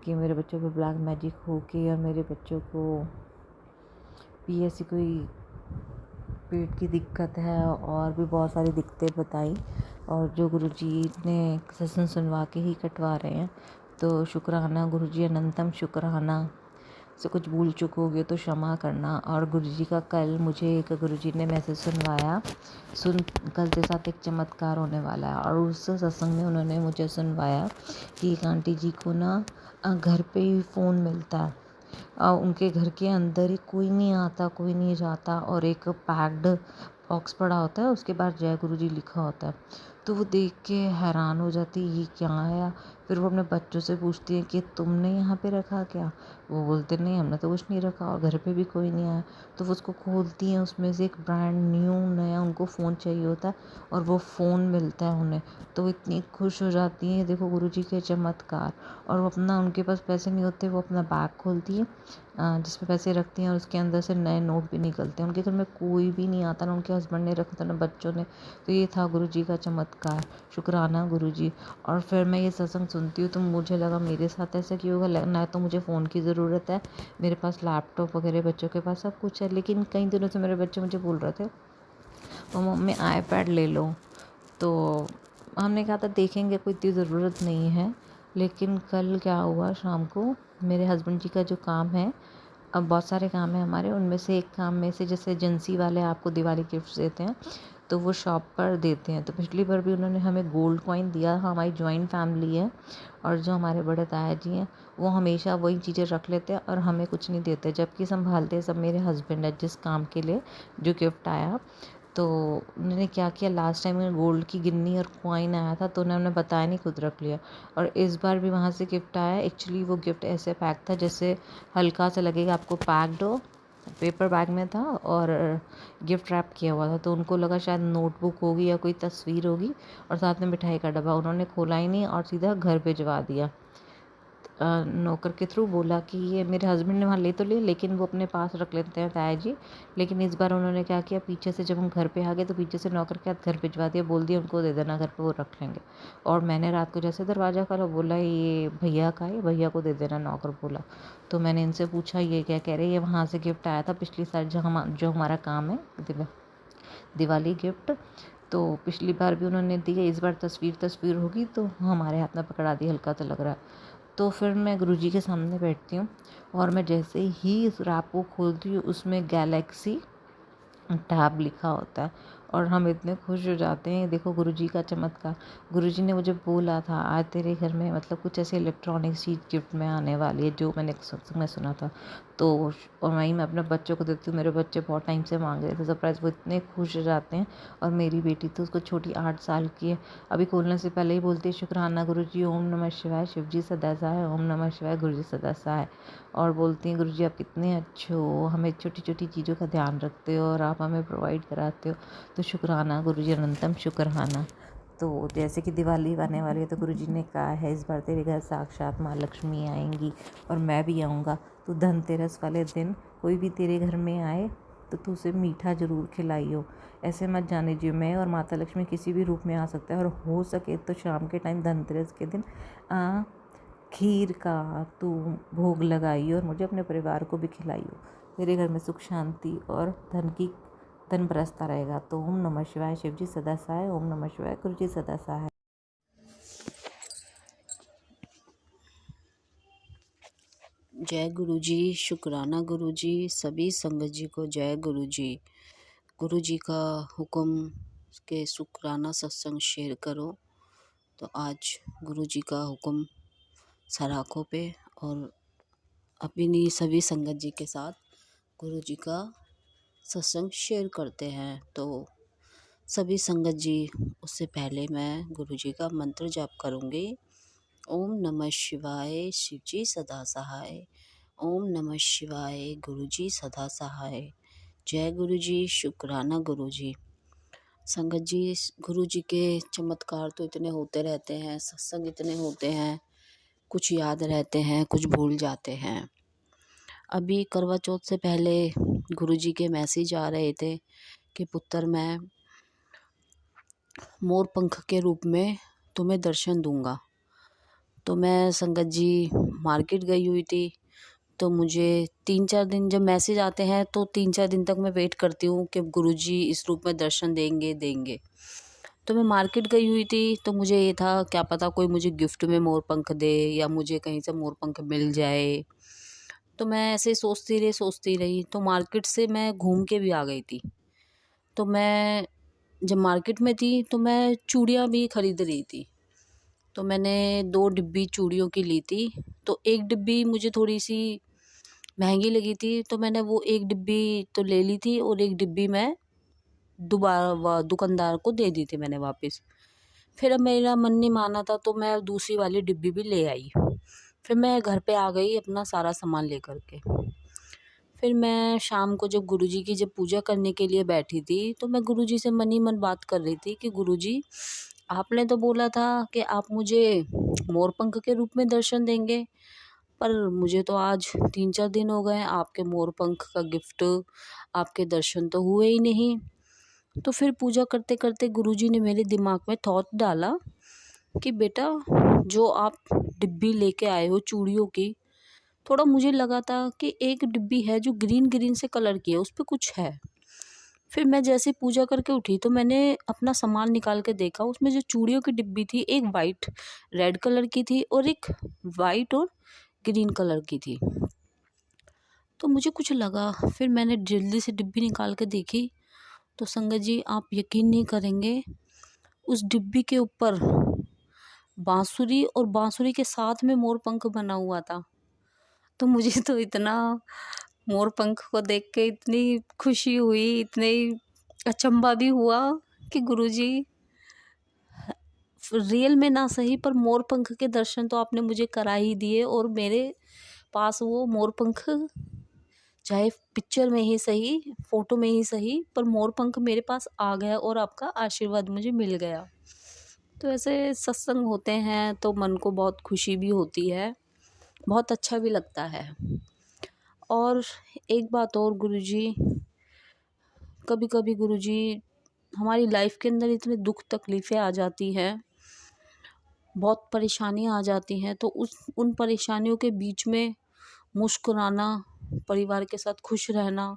कि मेरे बच्चों पे ब्लैक मैजिक हो के और मेरे बच्चों को भी ऐसी कोई पेट की दिक्कत है और भी बहुत सारी दिक्कतें बताई, और जो गुरुजी ने सत्संग सुनवा के ही कटवा रहे हैं। तो शुक्राना गुरुजी, अनंतम शुक्राना। से कुछ भूल चुकोगे तो क्षमा करना। और गुरुजी का कल मुझे एक गुरुजी ने मैसेज सुनवाया, कल के साथ एक चमत्कार होने वाला है। और उस सत्संग में उन्होंने मुझे सुनवाया कि एक आंटी जी को ना घर पे ही फ़ोन मिलता है, उनके घर के अंदर ही कोई नहीं आता कोई नहीं जाता, और एक पैक्ड बॉक्स पड़ा होता है, उसके बाद जय गुरुजी लिखा होता है। तो वो देख के हैरान हो जाती है ये क्या है। फिर वो अपने बच्चों से पूछती है कि तुमने यहाँ पे रखा क्या। वो बोलते नहीं हमने तो कुछ नहीं रखा और घर पे भी कोई नहीं आया। तो वो उसको खोलती हैं, उसमें से एक ब्रांड न्यू नया उनको फ़ोन चाहिए होता है और वो फ़ोन मिलता है उन्हें। तो वो इतनी खुश हो जाती हैं, देखो गुरुजी के चमत्कार। और वो अपना, उनके पास पैसे नहीं होते, वो अपना बैग खोलती है जिसमें पैसे रखती हैं और उसके अंदर से नए नोट भी निकलते हैं। उनके घर में कोई भी नहीं आता, ना उनके हस्बैंड ने रखा था ना बच्चों ने। तो ये था गुरुजी का चमत्कार, शुक्राना गुरुजी। और फिर मैं ये सत्संग सुनती हूँ तो मुझे लगा मेरे साथ ऐसा क्यों होगा, ना तो मुझे फ़ोन की ज़रूरत है, मेरे पास लैपटॉप वगैरह बच्चों के पास सब कुछ है, लेकिन कई दिनों से मेरे बच्चे मुझे बोल रहे थे मम्मी आईपैड ले लो। तो हमने कहा था देखेंगे, कोई इतनी ज़रूरत नहीं है। लेकिन कल क्या हुआ, शाम को मेरे हस्बैंड जी का जो काम है, अब बहुत सारे काम हैं हमारे, उनमें से एक काम में से जैसे एजेंसी वाले आपको दिवाली गिफ्ट्स देते हैं तो वो शॉप पर देते हैं। तो पिछली बार भी उन्होंने हमें गोल्ड कॉइन दिया। हमारी जॉइंट फैमिली है और जो हमारे बड़े ताया जी हैं वो हमेशा वही चीज़ें रख लेते हैं और हमें कुछ नहीं देते, जबकि संभालते हैं सब मेरे हस्बैंड है जिस काम के लिए जो गिफ्ट आया। तो उन्होंने क्या किया, लास्ट टाइम गोल्ड की गिन्नी और कॉइन आया था तो उन्होंने बताया नहीं, खुद रख लिया। और इस बार भी वहाँ से गिफ्ट आया। एक्चुअली वो गिफ्ट ऐसे पैक था जैसे हल्का सा लगेगा आपको पैक्ड हो, पेपर बैग में था और गिफ्ट रैप किया हुआ था। तो उनको लगा शायद नोटबुक होगी या कोई तस्वीर होगी, और साथ में मिठाई का डब्बा। उन्होंने खोला ही नहीं और सीधा घर भिजवा दिया। नौकर के थ्रू बोला कि ये मेरे हस्बैंड ने वहाँ ले तो लिया लेकिन वो अपने पास रख लेते हैं ताया जी। लेकिन इस बार उन्होंने क्या किया, पीछे से जब हम घर पे आ गए तो पीछे से नौकर के हाथ घर भिजवा दिया, बोल दिया उनको दे देना घर पे, वो रख लेंगे। और मैंने रात को जैसे दरवाज़ा खोला, बोला ये भैया का है, भैया को दे देना, नौकर बोला। तो मैंने इनसे पूछा ये क्या कह रहे, ये वहाँ से गिफ्ट आया था पिछली साल जो हमारा काम है दिवाली गिफ्ट। तो पिछली बार भी उन्होंने दिया, इस बार तस्वीर होगी तो हमारे हाथ में पकड़ा दी, हल्का तो लग रहा है। तो फिर मैं गुरुजी के सामने बैठती हूँ और मैं जैसे ही इस रैप को खोलती हूँ उसमें गैलेक्सी टैब लिखा होता है और हम इतने खुश हो जाते हैं। देखो गुरुजी का चमत्कार। गुरुजी ने मुझे बोला था आज तेरे घर में मतलब कुछ ऐसे इलेक्ट्रॉनिक चीज़ गिफ्ट में आने वाली है, जो मैंने सत्संग में सुना था। तो और वहीं मैं अपने बच्चों को देती हूँ, मेरे बच्चे बहुत टाइम से मांग रहे थे सरप्राइज़, वो इतने खुश हो जाते हैं। और मेरी बेटी तो उसको छोटी 8 साल की है, अभी खोलने से पहले ही बोलती है शुक्राना गुरुजी, ओम नमः शिवाय, शिव जी सदा सहाय, ओम नमः शिवाय, गुरु जी सदा सहाय। और बोलती हैं गुरुजी आप कितने अच्छे हो, हमें छोटी छोटी चीज़ों का ध्यान रखते हो और आप हमें प्रोवाइड कराते हो, तो शुक्राना गुरुजी, अनंतम शुक्राना। तो जैसे कि दिवाली आने वाली है तो गुरुजी ने कहा है इस बार तेरे घर साक्षात माँ लक्ष्मी आएंगी और मैं भी आऊँगा। तो धनतेरस वाले दिन कोई भी तेरे घर में आए तो तू उसे मीठा ज़रूर खिलाइयो। ऐसे मत जाने जियो, मैं और माता लक्ष्मी किसी भी रूप में आ सकता है, और हो सके तो शाम के टाइम धनतेरस के दिन खीर का तू भोग लगाइयो और मुझे अपने परिवार को भी खिलाइयो। तेरे घर में सुख शांति और धन बरसता रहेगा। तो ओम नमः शिवाय, शिव जी सदा सहाय, ओम नमः शिवाय, गुरु जी सदा सहाय। जय गुरु जी, शुक्राना गुरु जी, सभी संगत जी को जय गुरु जी। गुरु जी का हुक्म के शुक्राना सत्संग शेयर करो। तो आज गुरु जी का हुक्म सराखों पे और अपनी सभी संगत जी के साथ गुरु जी का सत्संग शेयर करते हैं। तो सभी संगत जी, उससे पहले मैं गुरु जी का मंत्र जाप करूँगी। ओम नमः शिवाय, शिव जी सदा सहाय। ओम नमः शिवाय, गुरु जी सदा सहाय। जय गुरु जी, शुक्राना गुरु जी। संगत जी, गुरु जी के चमत्कार तो इतने होते रहते हैं, सत्संग इतने होते हैं, कुछ याद रहते हैं, कुछ भूल जाते हैं। अभी करवा चौथ से पहले गुरु जी के मैसेज आ रहे थे कि पुत्र मैं मोर पंख के रूप में तुम्हें दर्शन दूंगा। तो मैं संगत जी मार्केट गई हुई थी, तो मुझे 3-4 दिन जब मैसेज आते हैं तो 3-4 दिन तक मैं वेट करती हूँ कि गुरुजी इस रूप में दर्शन देंगे। तो मैं मार्केट गई हुई थी, तो मुझे ये था क्या पता कोई मुझे गिफ्ट में मोर पंख दे या मुझे कहीं से मोर पंख मिल जाए। तो मैं ऐसे सोचती रही, तो मार्केट से मैं घूम के भी आ गई थी। तो मैं जब मार्केट में थी तो मैं चूड़ियाँ भी खरीद रही थी। तो मैंने 2 डिब्बी चूड़ियों की ली थी। तो एक डिब्बी मुझे थोड़ी सी महंगी लगी थी, तो मैंने वो एक डिब्बी तो ले ली थी और एक डिब्बी मैं दोबारा दुकानदार को दे दी थी मैंने वापस। फिर अब मेरा मन नहीं माना था, तो मैं दूसरी वाली डिब्बी भी ले आई। फिर मैं घर पे आ गई अपना सारा सामान लेकर के। फिर मैं शाम को जब गुरुजी की जब पूजा करने के लिए बैठी थी, तो मैं गुरुजी से मन ही मन बात कर रही थी कि गुरुजी, आपने तो बोला था कि आप मुझे मोर पंख के रूप में दर्शन देंगे, पर मुझे तो आज 3-4 दिन हो गए आपके मोर पंख का गिफ्ट, आपके दर्शन तो हुए ही नहीं। तो फिर पूजा करते करते गुरुजी ने मेरे दिमाग में थॉट डाला कि बेटा, जो आप डिब्बी लेके आए हो चूड़ियों की, थोड़ा मुझे लगा था कि एक डिब्बी है जो ग्रीन ग्रीन से कलर की है, उस पे कुछ है। फिर मैं जैसे पूजा करके उठी तो मैंने अपना सामान निकाल के देखा, उसमें जो चूड़ियों की डिब्बी थी, एक वाइट रेड कलर की थी और एक वाइट और ग्रीन कलर की थी। तो मुझे कुछ लगा, फिर मैंने जल्दी से डिब्बी निकाल के देखी। तो संगत जी, आप यकीन नहीं करेंगे, उस डिब्बी के ऊपर बांसुरी और बांसुरी के साथ में मोर पंख बना हुआ था। तो मुझे तो इतना मोर पंख को देख के इतनी खुशी हुई, इतने अचंभा भी हुआ कि गुरुजी, रियल में ना सही पर मोर पंख के दर्शन तो आपने मुझे करा ही दिए, और मेरे पास वो मोर पंख, चाहे पिक्चर में ही सही, फोटो में ही सही, पर मोर पंख मेरे पास आ गया और आपका आशीर्वाद मुझे मिल गया। तो ऐसे सत्संग होते हैं तो मन को बहुत खुशी भी होती है, बहुत अच्छा भी लगता है। और एक बात और गुरुजी, कभी कभी गुरुजी हमारी लाइफ के अंदर इतने दुख तकलीफ़ें आ जाती हैं, बहुत परेशानियां आ जाती हैं, तो उन परेशानियों के बीच में मुस्कुराना, परिवार के साथ खुश रहना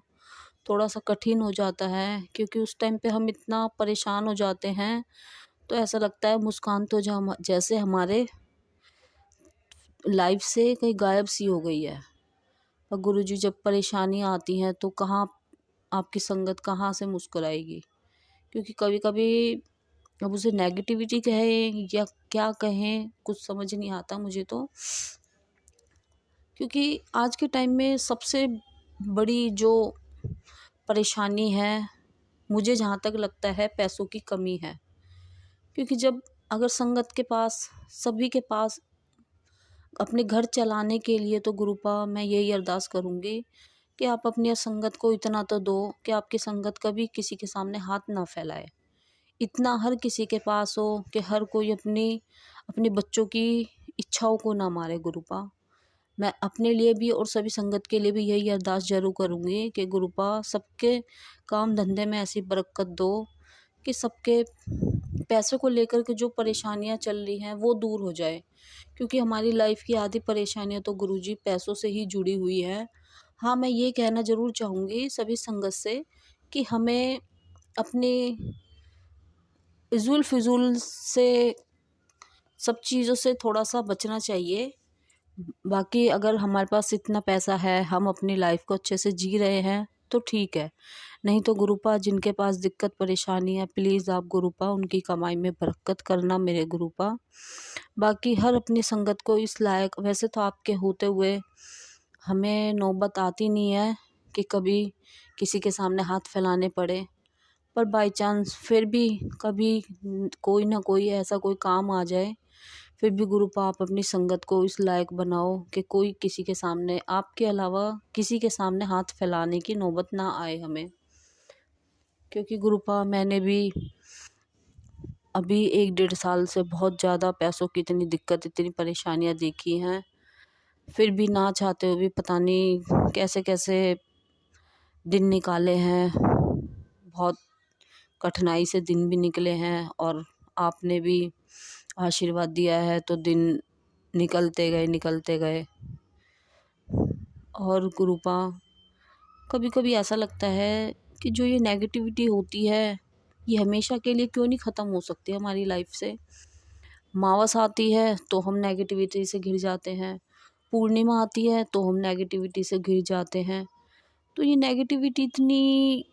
थोड़ा सा कठिन हो जाता है, क्योंकि उस टाइम पे हम इतना परेशान हो जाते हैं, तो ऐसा लगता है मुस्कान तो जैसे हमारे लाइफ से कहीं गायब सी हो गई है। और गुरुजी जब परेशानियां आती हैं तो कहाँ आपकी संगत कहाँ से मुस्कुराएगी, क्योंकि कभी कभी अब उसे नेगेटिविटी कहें या क्या कहें कुछ समझ नहीं आता मुझे तो। क्योंकि आज के टाइम में सबसे बड़ी जो परेशानी है, मुझे जहाँ तक लगता है, पैसों की कमी है। क्योंकि जब अगर संगत के पास, सभी के पास अपने घर चलाने के लिए, तो गुरुपा मैं यही अरदास करूँगी कि आप अपनी संगत को इतना तो दो कि आपकी संगत कभी किसी के सामने हाथ ना फैलाए। इतना हर किसी के पास हो कि हर कोई अपनी अपने बच्चों की इच्छाओं को ना मारे गुरुपा। मैं अपने लिए भी और सभी संगत के लिए भी यही अरदास जरूर करूँगी कि गुरुपा सबके काम धंधे में ऐसी बरकत दो कि सबके पैसों को लेकर के जो परेशानियां चल रही हैं वो दूर हो जाए। क्योंकि हमारी लाइफ की आधी परेशानियां तो गुरुजी पैसों से ही जुड़ी हुई है। हाँ, मैं ये कहना ज़रूर चाहूँगी सभी संगत से कि हमें अपने फिजूल फिजूल से, सब चीज़ों से थोड़ा सा बचना चाहिए। बाकी अगर हमारे पास इतना पैसा है, हम अपनी लाइफ को अच्छे से जी रहे हैं तो ठीक है। नहीं तो गुरुपा जिनके पास दिक्कत परेशानी है, प्लीज़ आप गुरुपा उनकी कमाई में बरकत करना मेरे गुरुपा। बाकी हर अपनी संगत को इस लायक, वैसे तो आपके होते हुए हमें नौबत आती नहीं है कि कभी किसी के सामने हाथ फैलाने पड़े, पर बाय चांस फिर भी कभी कोई ना कोई ऐसा कोई काम आ जाए, फिर भी गुरुपा आप अपनी संगत को इस लायक बनाओ कि कोई किसी के सामने, आपके अलावा किसी के सामने हाथ फैलाने की नौबत ना आए हमें। क्योंकि गुरुपा मैंने भी अभी 1 डेढ़ साल से बहुत ज़्यादा पैसों की इतनी दिक्कत, इतनी परेशानियां देखी हैं। फिर भी ना चाहते हुए भी पता नहीं कैसे कैसे दिन निकाले हैं, बहुत कठिनाई से दिन भी निकले हैं, और आपने भी आशीर्वाद दिया है तो दिन निकलते गए। और गुरुपा कभी कभी ऐसा लगता है कि जो ये नेगेटिविटी होती है, ये हमेशा के लिए क्यों नहीं ख़त्म हो सकती हमारी लाइफ से। मावस आती है तो हम नेगेटिविटी से घिर जाते हैं, पूर्णिमा आती है तो हम नेगेटिविटी से घिर जाते हैं। तो ये नेगेटिविटी इतनी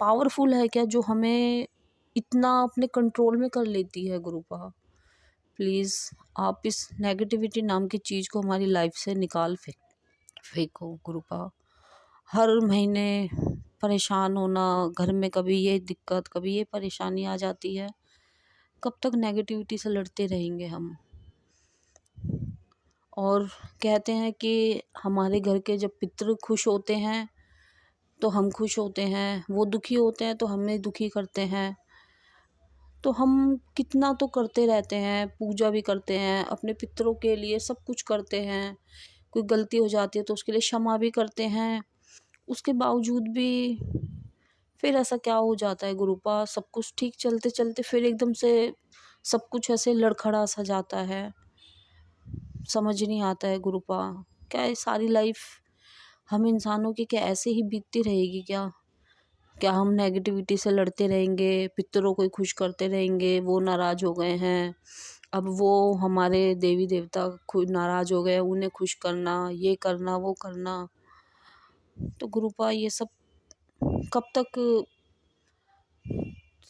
पावरफुल है क्या, जो हमें इतना अपने कंट्रोल में कर लेती है गुरुपा। प्लीज़ आप इस नेगेटिविटी नाम की चीज़ को हमारी लाइफ से निकाल फेंको गुरुपा। हर महीने परेशान होना, घर में कभी ये दिक्कत कभी ये परेशानी आ जाती है, कब तक नेगेटिविटी से लड़ते रहेंगे हम। और कहते हैं कि हमारे घर के जब पितृ खुश होते हैं तो हम खुश होते हैं, वो दुखी होते हैं तो हमें दुखी करते हैं। तो हम कितना तो करते रहते हैं, पूजा भी करते हैं अपने पितरों के लिए, सब कुछ करते हैं। कोई गलती हो जाती है तो उसके लिए क्षमा भी करते हैं। उसके बावजूद भी फिर ऐसा क्या हो जाता है गुरुपा, सब कुछ ठीक चलते चलते फिर एकदम से सब कुछ ऐसे लड़खड़ा सा जाता है। समझ नहीं आता है गुरुपा, क्या ये सारी लाइफ हम इंसानों की क्या ऐसे ही बीतती रहेगी क्या? क्या हम नेगेटिविटी से लड़ते रहेंगे, पितरों को ही खुश करते रहेंगे, वो नाराज़ हो गए हैं, अब वो हमारे देवी देवता खुद नाराज़ हो गए, उन्हें खुश करना, ये करना, वो करना। तो गुरुपा ये सब कब तक,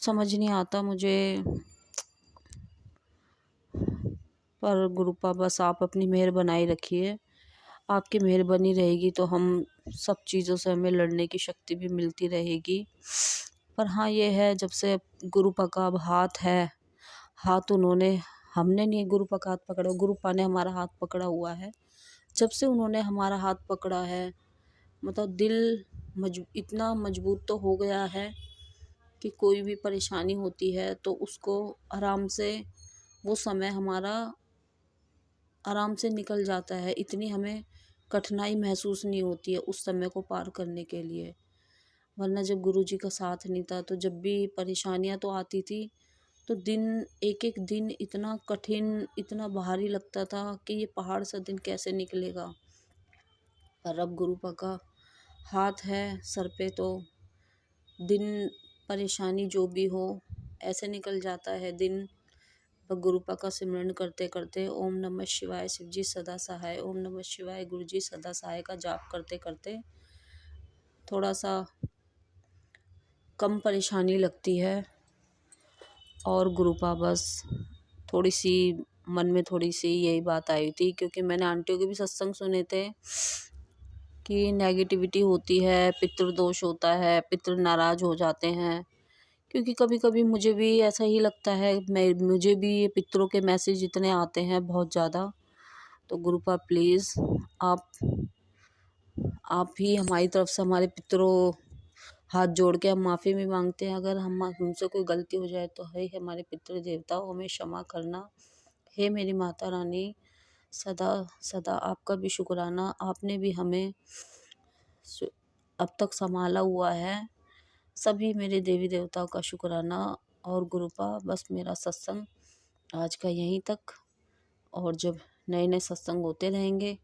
समझ नहीं आता मुझे। पर गुरुपा बस आप अपनी मेहर बनाए रखिए, आपकी मेहरबानी रहेगी तो हम सब चीज़ों से हमें लड़ने की शक्ति भी मिलती रहेगी। पर हाँ, ये है जब से गुरुपा का अब हाथ है, हाथ उन्होंने, हमने नहीं गुरुपा का हाथ पकड़ा, गुरुपा ने हमारा हाथ पकड़ा हुआ है। जब से उन्होंने हमारा हाथ पकड़ा है, मतलब दिल इतना मजबूत तो हो गया है कि कोई भी परेशानी होती है तो उसको आराम से, वो समय हमारा आराम से निकल जाता है। इतनी हमें कठिनाई महसूस नहीं होती है उस समय को पार करने के लिए। वरना जब गुरुजी का साथ नहीं था तो जब भी परेशानियां तो आती थी तो दिन, एक एक दिन इतना कठिन, इतना भारी लगता था कि ये पहाड़ सा दिन कैसे निकलेगा। पर अब गुरुपा का हाथ है सर पे तो दिन, परेशानी जो भी हो ऐसे निकल जाता है दिन। पर गुरुपा का सिमरन करते करते, ओम नमः शिवाय शिवजी सदा सहाय, ओम नमः शिवाय गुरुजी सदा सहाय का जाप करते करते थोड़ा सा कम परेशानी लगती है। और गुरुपा बस थोड़ी सी मन में थोड़ी सी यही बात आई थी, क्योंकि मैंने आंटियों के भी सत्संग सुने थे कि नेगेटिविटी होती है, पितृदोष होता है, पितृ नाराज़ हो जाते हैं। क्योंकि कभी कभी मुझे भी ऐसा ही लगता है, मुझे भी ये पितरों के मैसेज इतने आते हैं बहुत ज़्यादा। तो गुरुपा प्लीज़ आप ही हमारी तरफ से हमारे पितरों हाथ जोड़ के हम माफ़ी भी मांगते हैं, अगर हमसे कोई गलती हो जाए तो हे हमारे पितृ देवताओं हमें क्षमा करना। हे मेरी माता रानी, सदा सदा आपका भी शुक्राना, आपने भी हमें अब तक संभाला हुआ है। सभी मेरे देवी देवताओं का शुक्राना। और गुरुपा बस मेरा सत्संग आज का यहीं तक, और जब नए नए सत्संग होते रहेंगे,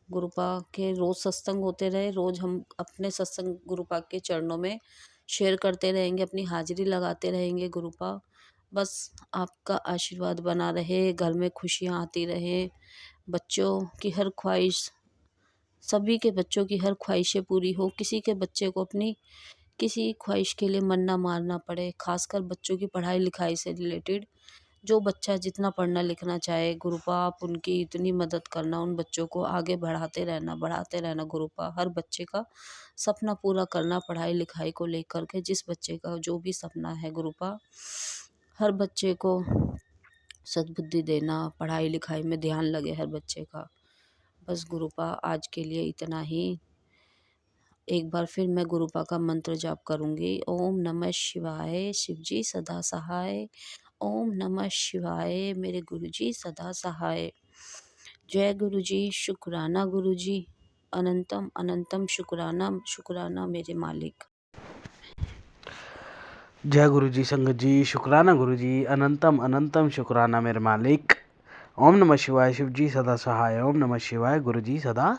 गुरुपा के रोज़ सत्संग होते रहे, रोज़ हम अपने सत्संग गुरुपा के चरणों में शेयर करते रहेंगे, अपनी हाजिरी लगाते रहेंगे। गुरुपा बस आपका आशीर्वाद बना रहे, घर में खुशियाँ आती रहें, बच्चों की हर ख्वाहिश, सभी के बच्चों की हर ख्वाहिशें पूरी हो, किसी के बच्चे को अपनी किसी ख्वाहिश के लिए मन ना मारना पड़े। खासकर बच्चों की पढ़ाई लिखाई से रिलेटेड, जो बच्चा जितना पढ़ना लिखना चाहे, गुरुपा आप उनकी इतनी मदद करना, उन बच्चों को आगे बढ़ाते रहना गुरुपा। हर बच्चे का सपना पूरा करना पढ़ाई लिखाई को लेकर के, जिस बच्चे का जो भी सपना है गुरुपा, हर बच्चे को सद्बुद्धि देना, पढ़ाई लिखाई में ध्यान लगे हर बच्चे का। बस गुरुपा आज के लिए इतना ही। एक बार फिर मैं गुरुपा का मंत्र जाप करूँगी। ओम नमः शिवाय, शिवजी सदा सहाय। ओम नमः शिवाय, मेरे गुरुजी सदा सहाय। जय गुरुजी, शुक्राना गुरुजी, अनंतम अनंतम शुक्राना शुक्राना मेरे मालिक। जय गुरुजी संगत जी, शुक्राना गुरुजी, अनंतम अनंतम शुक्राना मेरे मालिक। ओम नमः शिवाय, शिवजी सदा सहाय। ओम नमः शिवाय, गुरुजी सदा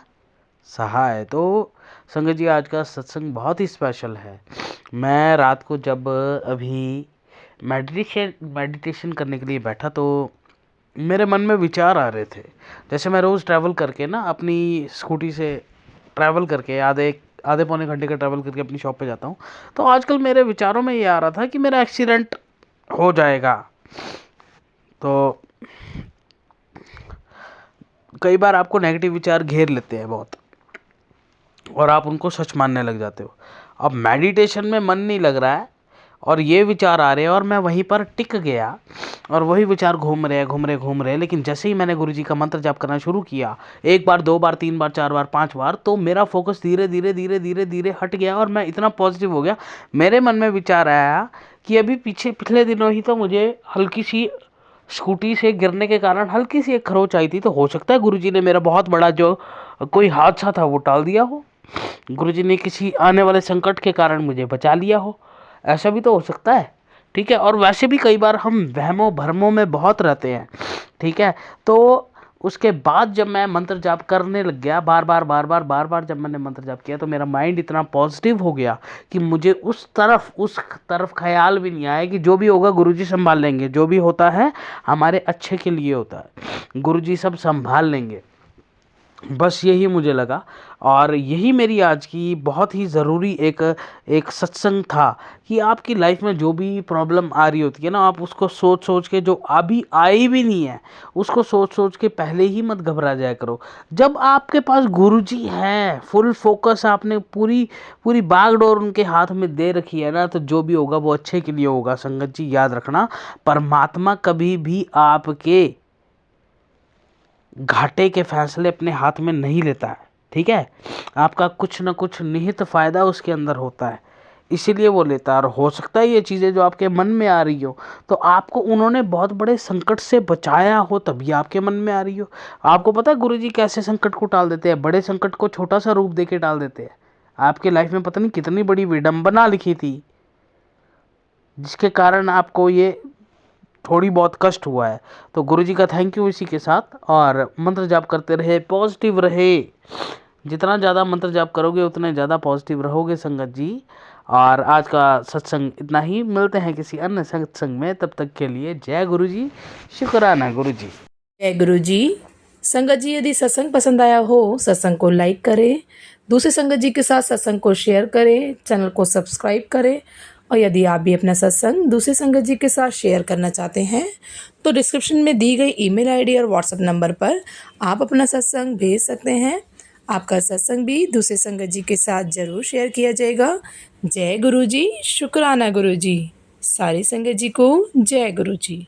सहाय। तो संगत जी, आज का सत्संग बहुत ही स्पेशल है। मैं रात को जब अभी मेडिटेशन करने के लिए बैठा तो मेरे मन में विचार आ रहे थे। जैसे मैं रोज़ ट्रैवल करके ना अपनी स्कूटी से ट्रैवल करके आधे पौने घंटे का ट्रैवल करके अपनी शॉप पे जाता हूँ। तो आजकल मेरे विचारों में ये आ रहा था कि मेरा एक्सीडेंट हो जाएगा। तो कई बार आपको नेगेटिव विचार घेर लेते हैं बहुत, और आप उनको सच मानने लग जाते हो। अब मेडिटेशन में मन नहीं लग रहा है और ये विचार आ रहे हैं, और मैं वहीं पर टिक गया और वही विचार घूम रहे। लेकिन जैसे ही मैंने गुरुजी का मंत्र जाप करना शुरू किया, 1 बार 2 बार 3 बार 4 बार 5 बार, तो मेरा फोकस धीरे धीरे हट गया और मैं इतना पॉजिटिव हो गया। मेरे मन में विचार आया कि अभी पिछले दिनों ही तो मुझे हल्की सी स्कूटी से गिरने के कारण हल्की सी एक खरोंच आई थी। तो हो सकता है गुरुजी ने मेरा बहुत बड़ा जो कोई हादसा था वो टाल दिया हो, गुरुजी ने किसी आने वाले संकट के कारण मुझे बचा लिया हो, ऐसा भी तो हो सकता है। ठीक है। और वैसे भी कई बार हम वहमों भरमों में बहुत रहते हैं। ठीक है। तो उसके बाद जब मैं मंत्र जाप करने लग गया, बार बार जब मैंने मंत्र जाप किया, तो मेरा माइंड इतना पॉजिटिव हो गया कि मुझे उस तरफ ख्याल भी नहीं आया कि जो भी होगा गुरुजी संभाल लेंगे, जो भी होता है हमारे अच्छे के लिए होता है, गुरुजी सब संभाल लेंगे। बस यही मुझे लगा, और यही मेरी आज की बहुत ही ज़रूरी एक सत्संग था कि आपकी लाइफ में जो भी प्रॉब्लम आ रही होती है ना, आप उसको सोच के, जो अभी आई भी नहीं है उसको सोच के पहले ही मत घबरा जाया करो। जब आपके पास गुरुजी हैं, फुल फोकस आपने पूरी बागडोर उनके हाथ में दे रखी है ना, तो जो भी होगा वो अच्छे के लिए होगा। संगत जी याद रखना, परमात्मा कभी भी आपके घाटे के फैसले अपने हाथ में नहीं लेता है। ठीक है। आपका कुछ ना कुछ निहित फ़ायदा उसके अंदर होता है, इसीलिए वो लेता है। और हो सकता है ये चीज़ें जो आपके मन में आ रही हो, तो आपको उन्होंने बहुत बड़े संकट से बचाया हो, तभी आपके मन में आ रही हो। आपको पता है गुरुजी कैसे संकट को टाल देते हैं? बड़े संकट को छोटा सा रूप दे के टाल देते हैं। आपके लाइफ में पता नहीं कितनी बड़ी विडंबना लिखी थी, जिसके कारण आपको ये थोड़ी बहुत कष्ट हुआ है। तो गुरुजी का थैंक यू इसी के साथ। और मंत्र जाप करते रहे, पॉजिटिव रहे। जितना ज़्यादा मंत्र जाप करोगे उतने ज़्यादा पॉजिटिव रहोगे संगत जी। और आज का सत्संग इतना ही, मिलते हैं किसी अन्य सत्संग में, तब तक के लिए जय गुरुजी, शुक्राना गुरुजी। जय गुरुजी। संगत जी, यदि सत्संग पसंद आया हो, सत्संग को लाइक करें, दूसरे संगत जी के साथ सत्संग को शेयर करें, चैनल को सब्सक्राइब करें और यदि आप भी अपना सत्संग दूसरे संगत जी के साथ शेयर करना चाहते हैं तो डिस्क्रिप्शन में दी गई ईमेल आईडी और व्हाट्सएप नंबर पर आप अपना सत्संग भेज सकते हैं। आपका सत्संग भी दूसरे संगत जी के साथ ज़रूर शेयर किया जाएगा। जय गुरु जी, शुक्राना गुरु जी। सारी संगत जी को जय गुरु जी।